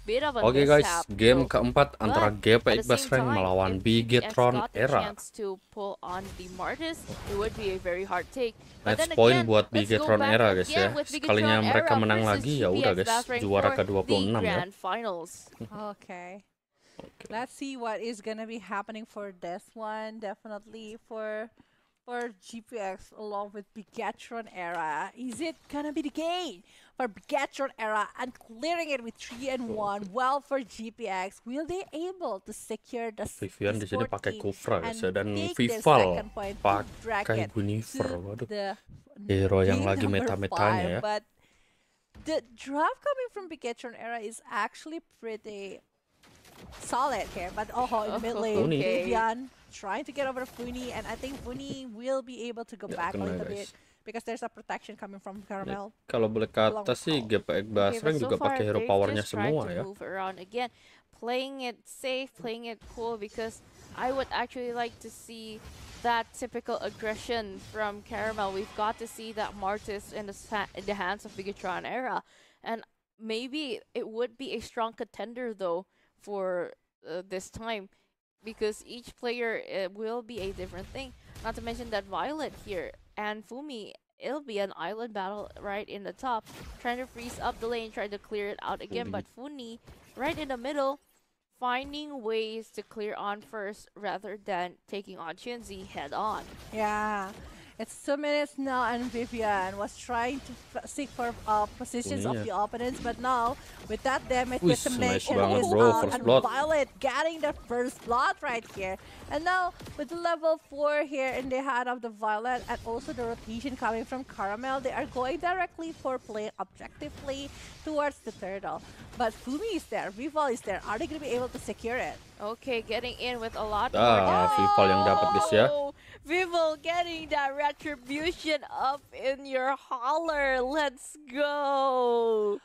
bit of a Oke guys, mishap, game though. keempat antara But Gpx at the same Basreng time, melawan if Bigetron got the Era. chance to pull on the Martis, it would be a very hard take. But Match then point again, buat let's go Bigetron back Era guys again ya. with Sekalinya Bigetron mereka Era menang versus lagi ya udah Gpx guys, Basreng juara for ke-26 the ya. grand finals. Okay. Let's see what is gonna be happening for this one. Definitely for GPX along with Bigetron Era. Is it gonna be the game for Bigetron Era and clearing it with 3-1? Well, for GPX, will they able to secure the Vivian di sini pakai Kufra guys ya, dan take their Vival second point to drag pakai it Bunifer. to Waduh, the hero yang game lagi number meta-metanya ya. 5? But the draft coming from Bigetron Era is actually pretty solid here, but in the mid lane, Okay. Vivian trying to get over Funi, and I think Funi will be able to go back a little bit because there's a protection coming from Caramel. Kalau boleh kata sih Gpx Basreng juga pakai hero powernya semua ya. Move around again, playing it safe, playing it cool, because I would actually like to see that typical aggression from Caramel. We've got to see that Martis in the hands of Bigetron Era, and maybe it would be a strong contender though for this time, because each player will be a different thing. Not to mention that Violet here and Fumi, it'll be an island battle right in the top, trying to freeze up the lane, trying to clear it out again. But Funi right in the middle, finding ways to clear on first rather than taking on Chinzy head on. Yeah. It's 2 minutes now, and Vivian was trying to seek for positions of the opponents, but now with that damage, dissemination is out, and Violet getting the first blood right here. And now with the level 4 here in the hand of the Violet, and also the rotation coming from Caramel, they are going directly for playing objectively towards the turtle. But Fumi is there, Vival is there. Are they going to be able to secure it? Okay, getting in with a lot more. Vival yang dapat guys ya. Vival getting that retribution up in your holler. Let's go.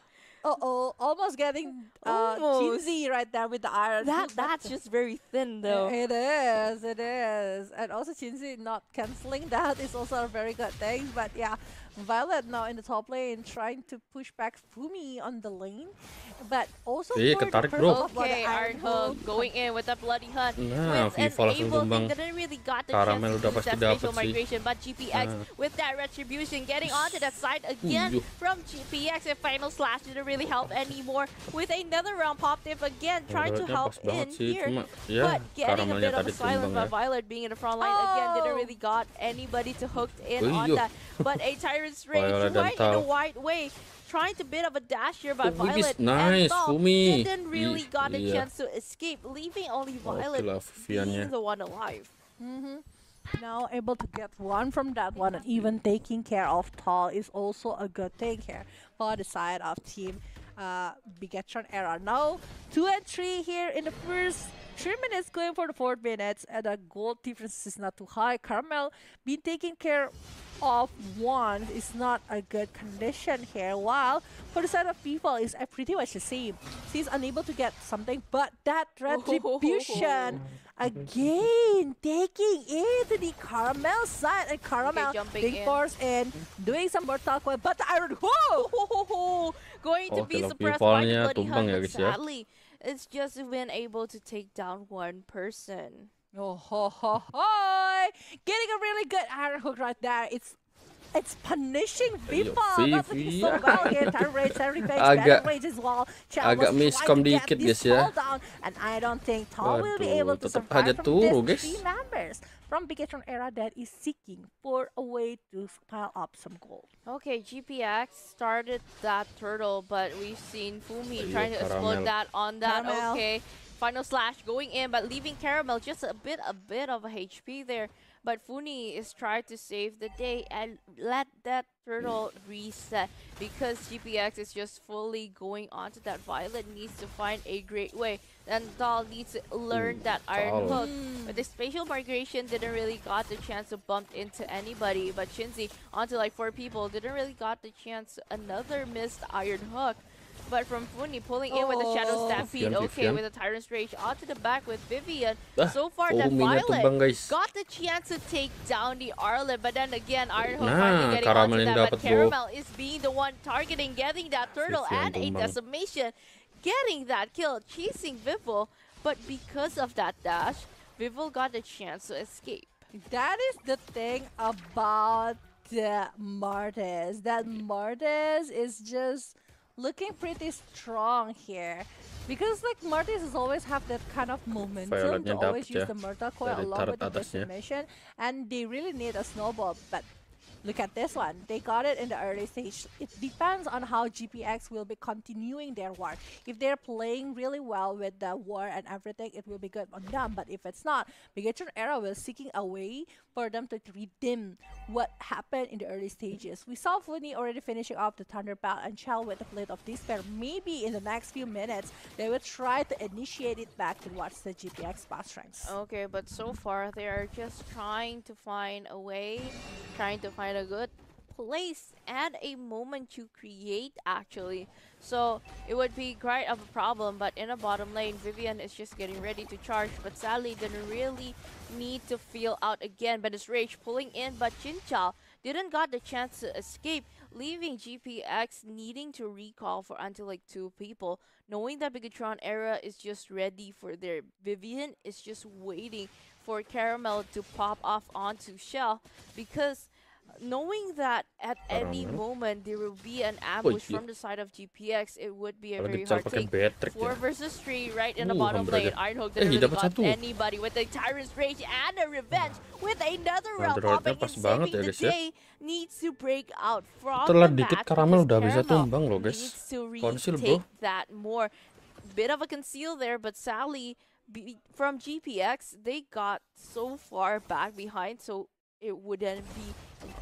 Almost getting Chinzy right there with the iron. That's just very thin though. It is. And also Chinzy not cancelling that is also a very good thing. But yeah, Violet now in the top lane trying to push back Fumi on the lane. But also ketarik bro. Okay, Iron Hook going in with a bloody hunt. Nah, Vival langsung tumbang. Didn't really got the Caramel chance to udah use pasti that spatial dapat sih. migration, but GPX with that retribution getting onto that side again from GPX, and final slash didn't really help anymore. With another round popped if again, trying to help in here, but getting a bit of a silence by Violet being in the front line again, didn't really got anybody to hook in on that. But a Tyrant's Rage right in a wide way, trying to bit of a dash here by Violet, and Fumi didn't really got a chance to escape, leaving only Violet being the one alive. Now able to get one from that one, and even taking care of Tall is also a good thing here for the side of team Bigetron Era. Now 2 and 3 here in the first 3 minutes, going for the 4 minutes, and the goal difference is not too high. Caramel being taken care of one is not a good condition here, while for the side of people is pretty much the same. She's unable to get something, but that retribution again taking into the Caramel side, and Caramel being forced in, doing some mortal coil, but the Iron Hook going to be suppressed by the bloody hunt, but sadly it's just been able to take down one person. Getting a really good Iron Hook right there. It's punishing Viva not looking so well here. Rage as well. Agak miscom dikit guys ya. And I don't think Tall will be able to survive from this 3 members from Bigetron Era that is seeking for a way to pile up some gold. Okay, GPX started that turtle, but we've seen Fumi trying to explode that on that. Okay, final slash going in, but leaving Caramel just a bit of a HP there. But Funi is trying to save the day and let that turtle reset, because GPX is just fully going onto that. Violet needs to find a great way. And Doll needs to learn that Iron Hook. But the spatial migration didn't really got the chance to bump into anybody. But Chinzy onto like 4 people didn't really got the chance. Another missed Iron Hook. But from Funi pulling in with the Shadow Stampede, with the Tyrant's Rage onto the back with Vivian. So far that Violet got the chance to take down the Arlet, but then again Iron Hook finally getting onto that, but Caramel is being the one targeting, getting that turtle and a decimation. getting that kill, chasing Vivol, but because of that dash, Vivol got the chance to escape. That is the thing about the Martes. That Martes is just looking pretty strong here. Because like Martes always have that kind of momentum to always use the Murder Coil along with the decimation. And they really need a snowball. But look at this one. They got it in the early stage. It depends on how Gpx will be continuing their war. If they're playing really well with the war and everything, it will be good on them. But if it's not, Bigetron Era will seeking a way for them to redeem what happened in the early stages. We saw Funi already finishing off the Thunderbolt and Shell with the Blade of Despair. Maybe in the next few minutes, they will try to initiate it back towards the Gpx Basreng. Okay, but so far they are just trying to find a way, trying to find a good place and a moment to create actually. So it would be quite of a problem, but in a bottom lane, Vivian is just getting ready to charge, but sadly didn't really need to feel out again. But it's Rage pulling in, but Jinchao didn't got the chance to escape, leaving Gpx needing to recall for until like 2 people, knowing that Bigetron Era is just ready for their Vivian is just waiting for Caramel to pop off onto Shell, because knowing that at any moment there will be an ambush from the side of Gpx, it would be a very hard take. 4 versus 3 right in the bottom lane. Ironhawk didn't really got anybody with a Tyrant's Rage and a Revenge with another round popping and saving the day. Needs to break out from the match Caramel udah bisa Caramel tumbang loh guys. needs to retake that more. Bit of a conceal there, but sadly from Gpx, they got so far back behind, so it wouldn't be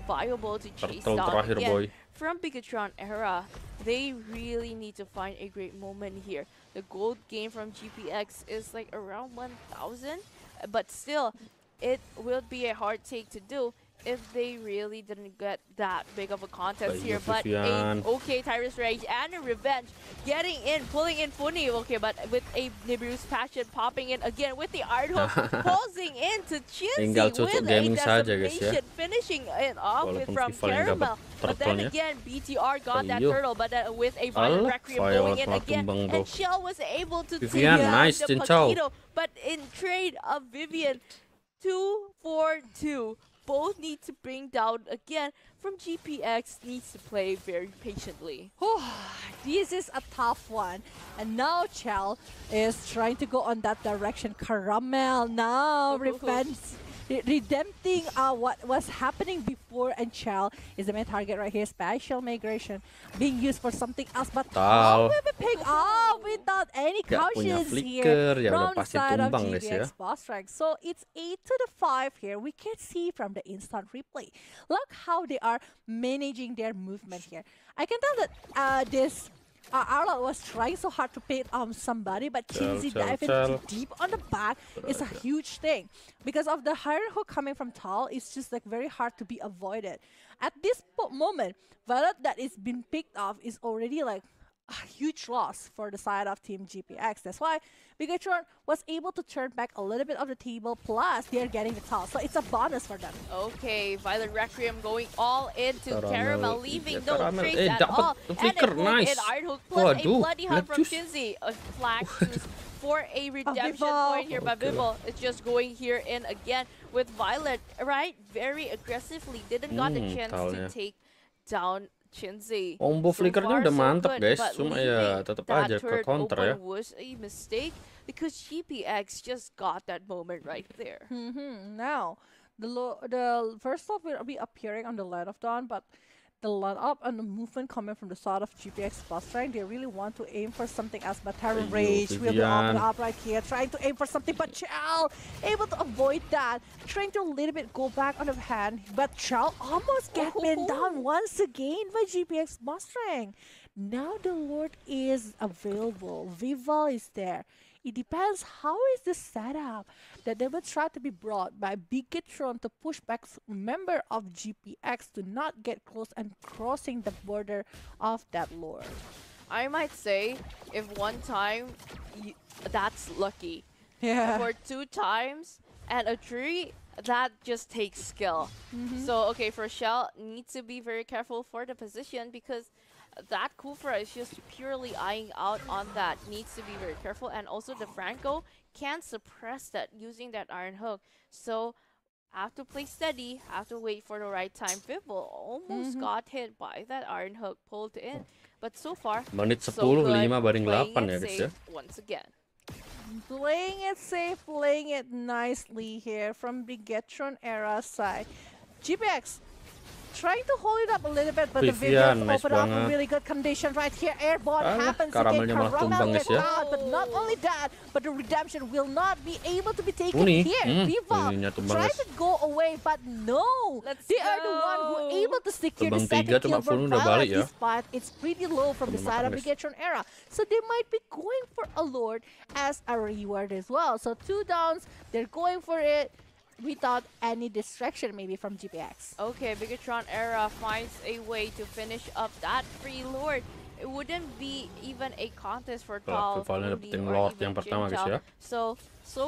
viable to chase down again. From Bigetron Era, they really need to find a great moment here. The gold gain from Gpx is like around 1,000, but still, it will be a hard take to do if they really didn't get that big of a contest here. But okay, Tyrus Rage and a Revenge getting in, pulling in Funi. Okay, but with a Nibiru's Passion popping in again with the Ironhawk pausing into Chinzy with a Decimation, finishing it off with from Caramel. But then again, BTR got that turtle, but with a Violent Requiem going in again, and Shell was able to take down the Paquito. But in trade of Vivian, 2-4-2. Both need to bring down again. From Gpx needs to play very patiently. This is a tough one. And now Chell is trying to go on that direction. Caramel now redempting what was happening before, and Chell is the main target right here. Special migration being used for something else, but how will be picked up without any cautions here from the side of Gpx Basreng. So it's 8-5 here. We can see from the instant replay. Look how they are managing their movement here. I can tell that this Arlo was trying so hard to pay somebody, but Chinzy diving deep on the back is a huge thing. Because of the higher hook coming from Tal, it's just like very hard to be avoided. At this moment, Violet that is being picked off is already like a huge loss for the side of Team Gpx. That's why Bigetron was able to turn back a little bit of the table, plus they're getting the toss. So it's a bonus for them. Okay, Violent Requiem going all into Caramel, leaving no trace at all. And a nice Ironhook plus a Bloody Hunt from Chinzy. A flag for a redemption point here by Vivol. It's just going here in again with Violet, right? Very aggressively. Didn't got the chance to take down Chinzy. Combo flickernya udah mantap guys, cuma ya tetap aja ke counter ya. Was a mistake because Gpx just got that moment right there. Now, the first off will be appearing on the Light of Dawn, but the line-up and the movement coming from the side of Gpx Basreng, they really want to aim for something else, but Terran Rage will be up right here, trying to aim for something, but Chell able to avoid that, trying to a little bit go back on the hand, but Chell almost get pinned down once again by Gpx Basreng. Now the Lord is available, Vival is there. It depends how is the setup that they will try to be brought by Bigetron to push back member of Gpx to not get close and crossing the border of that Lord. I might say, if one time, that's lucky. Yeah. For 2 times and a 3, that just takes skill. So, okay, for Shell, needs to be very careful for the position because that Kufra is just purely eyeing out on that. Needs to be very careful. And also the Franco can suppress that using that Iron Hook. So have to play steady, have to wait for the right time. Vibble almost got hit by that Iron Hook pulled in. But so far, menit 10, so good, 5 banding 8 ya guys ya. Once again. Playing it safe, playing it nicely here from Bigetron era side. Gpx trying to hold it up a little bit, but the Vivian nice open up a really good condition right here. Airborne happens again. Caramel gets out, but not only that, but the redemption will not be able to be taken here. Viva tries to go away, but no. They are the one who are able to secure the second kill for Violet, despite it's pretty low from the side of Bigetron era. So they might be going for a Lord as a reward as well. So 2 downs, they're going for it without any distraction maybe from Gpx. Okay, Bigetron era finds a way to finish up that free Lord. It wouldn't be even a contest for Tal or Lord yang pertama guys ya. So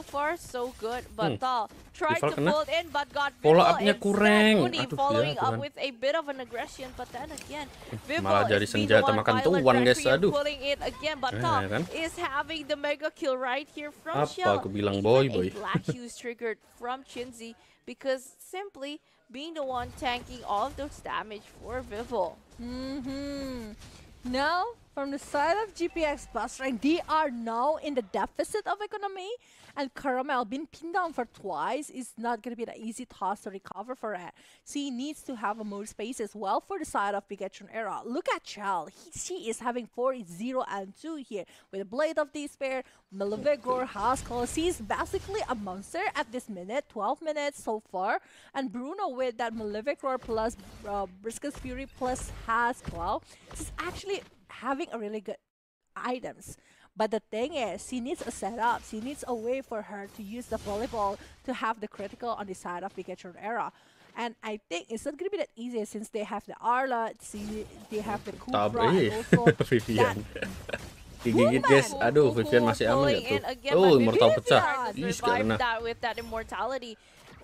far so good, but Tal tried to pull in but got follow up-nya kurang. Following up with a bit of an aggression, but then again malah jadi senjata makan tuan guys. Aduh. Pulling it again, but Tal is having the mega kill right here from Shell. Apa aku bilang boy. Black Hughes triggered from Chinzy because simply being the one tanking all of those damage for Vivol. Now, from the side of Gpx Basreng, they are now in the deficit of economy, and Caramel being pinned down for twice is not going to be the easy task to recover for it. So he needs to have more space as well for the side of Bigetron era. Look at Chell. She is having 4-0 and 2 here with a Blade of Despair, Malevigor, Haskell. She's basically a monster at this minute, 12 minutes so far. And Bruno with that Malevigor plus Briscoe's Fury plus Haskell. She's actually having a really good items. But the thing is, she needs a setup. She needs a way for her to use the volleyball to have the critical on the side of Bigetron era. And I think it's not going to be that easy since they have the Arla, they have the Kufra, and also Vivian. Digigit guys, aduh Vivian masih aman ya tuh. Immortal pecah. That with that immortality.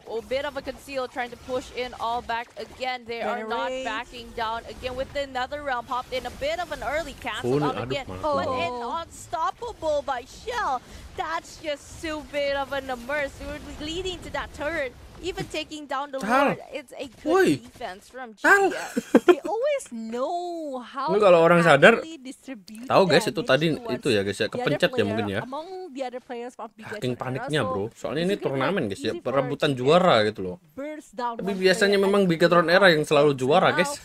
A bit of a conceal, trying to push in all back again. They are not backing down again with another round popped in. A bit of an early cancel out again, but unstoppable by Shell. That's just too bit of an immerse. We're leading to that turret. Even taking down the Lord, it's a good defense from Gpx. They always know how to kalau orang sadar distribute. Tahu guys itu tadi itu ya guys ya, kepencet ya mungkin ya. Saking paniknya bro. Soalnya ini turnamen guys ya, perebutan juara gitu loh. Tapi biasanya memang Bigetron era yang selalu juara guys.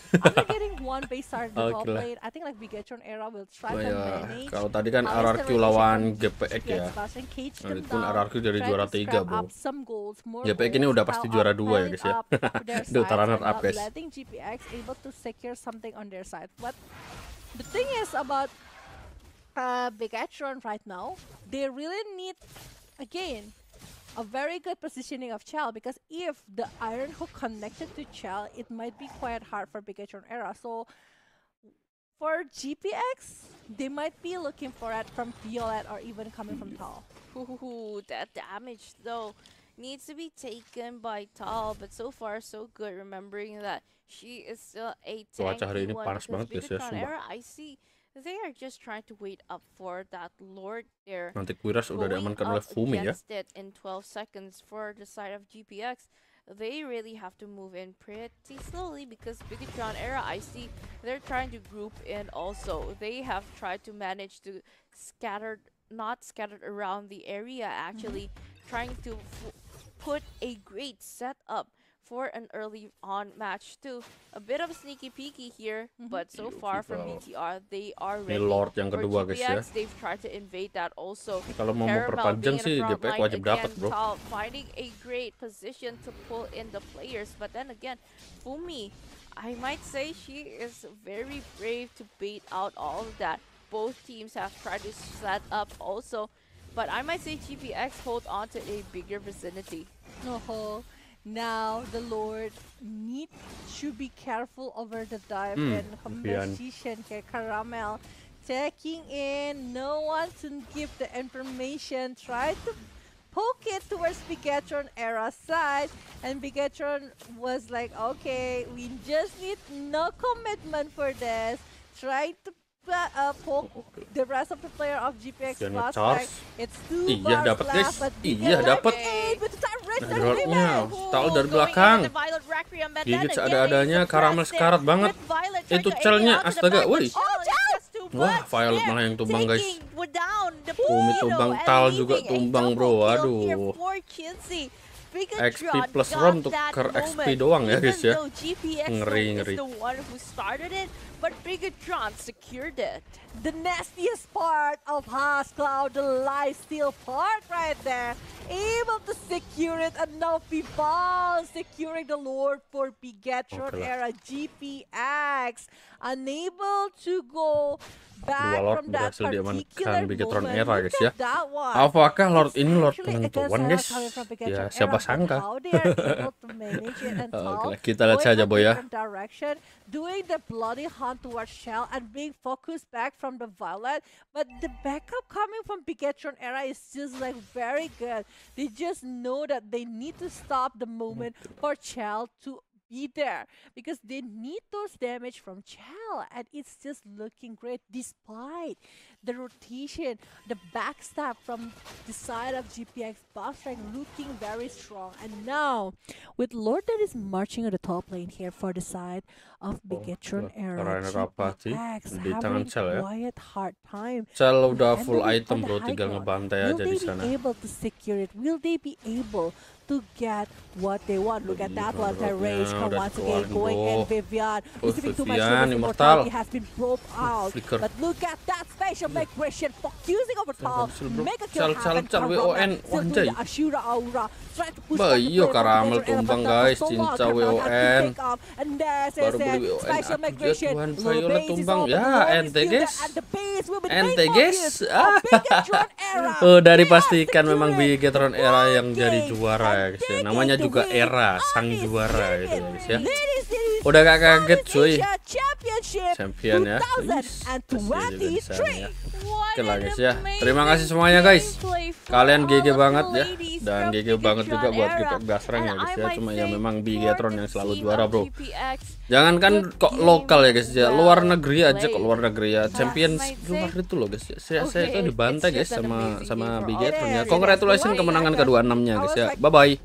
Kalau tadi kan RRQ lawan Gpx ya. Nah, itu pun RRQ dari juara 3 bro. Gpx ini udah pasti juara 2 ya guys ya. Itu runner up guys. Letting Gpx able to secure something on their side. But the thing is about Bigetron right now, they really need again a very good positioning of Chell, because if the Iron Hook connected to Chell, it might be quite hard for Bigetron era. So for Gpx, they might be looking for it from Violet or even coming from Tal. That damage though needs to be taken by Tal, but so far so good, remembering that she is still a tanky one. Bigetron era, I see they are just trying to wait up for that Lord there. Nanti Quiras udah diamankan oleh Fumi ya. In 12 seconds for the side of Gpx. They really have to move in pretty slowly because Bigetron era, I see they're trying to group in also. They have tried to manage to not scattered around the area actually, trying to put a great setup for an early on match too. A bit of a sneaky peeky here, but so far from BTR, they are ready. Lord yang kedua guys ya. They've tried to invade that also. Kalau mau memperpanjang sih Gpx wajib dapat bro. Finding a great position to pull in the players, but then again, Fumi, I might say she is very brave to bait out all of that. Both teams have tried to set up also, but I might say Gpx hold on to a bigger vicinity. Now the Lord should be careful over the dive and competition here. Caramel checking in, no one to give the information, try to poke it towards Bigetron era side, and Bigetron was like, okay, we just need no commitment for this. trying to poke the rest of the player of Gpx Basreng. It's 2 iya bars dapat left, guys. but Iya dapat. Drone-nya Tal dari belakang. Gigit seadanya, karamel sekarat banget. Itu celnya astaga, woi. Wah, Violet malah yang tumbang guys. Fumi tumbang, Tal juga tumbang bro. Aduh. XP plus ROM tuker XP doang ya guys ya. Ngeri. But Bigetron secured it. The nastiest part of Cloud, the lifesteal part right there. Able to secure it, and now Ball securing the Lord for Bigetron era Gpx. Unable to go back from that particular Bigetron moment. era guys ya. Apakah Lord ini Lord penentuan guys? Ya siapa sangka. Oke, kita lihat saja boy ya. Doing the bloody hunt towards Shell and being focused back from the Violet, but the backup coming from Bigetron era is just like very good. They just know that they need to stop the moment for Shell to be there because they need those damage from Chell, and it's just looking great despite the rotation, the backstab from the side of Gpx Basreng looking very strong. And now with Lord that is marching on the top lane here for the side of Bigetron era, Gpx having quiet hard time. Chell udah full item bro, tinggal ngebantai aja di sana. Will they be able to secure it? Will they be able to get what they want? Look at that one, the rage come once again going in. Vivian receiving too much immortality has been broke out, but look at that special migration focusing over Tal, make a kill happen. WON anjay. Ashura Aura try to push Bayo karamel tumbang guys, cinca WON and there's baru beli WON special migration. Violet tumbang ya, ente guys, udah dipastikan memang Bigetron era yang jadi juara ya guys ya. Namanya juga era sang juara gitu ya guys ya. Udah gak kaget cuy, champion ya. Oke lah guys ya, terima kasih semuanya guys, kalian GG banget ya, dan GG banget juga buat Gpx Basreng ya guys ya. Cuma ya memang Bigetron yang selalu juara bro. Jangankan kok lokal ya guys ya, luar negeri aja kok, luar negeri ya, champion luar itu loh guys ya. Saya itu dibantai guys sama Bigetron ya. Congratulations kemenangan kedua 6-nya guys ya. Bye bye.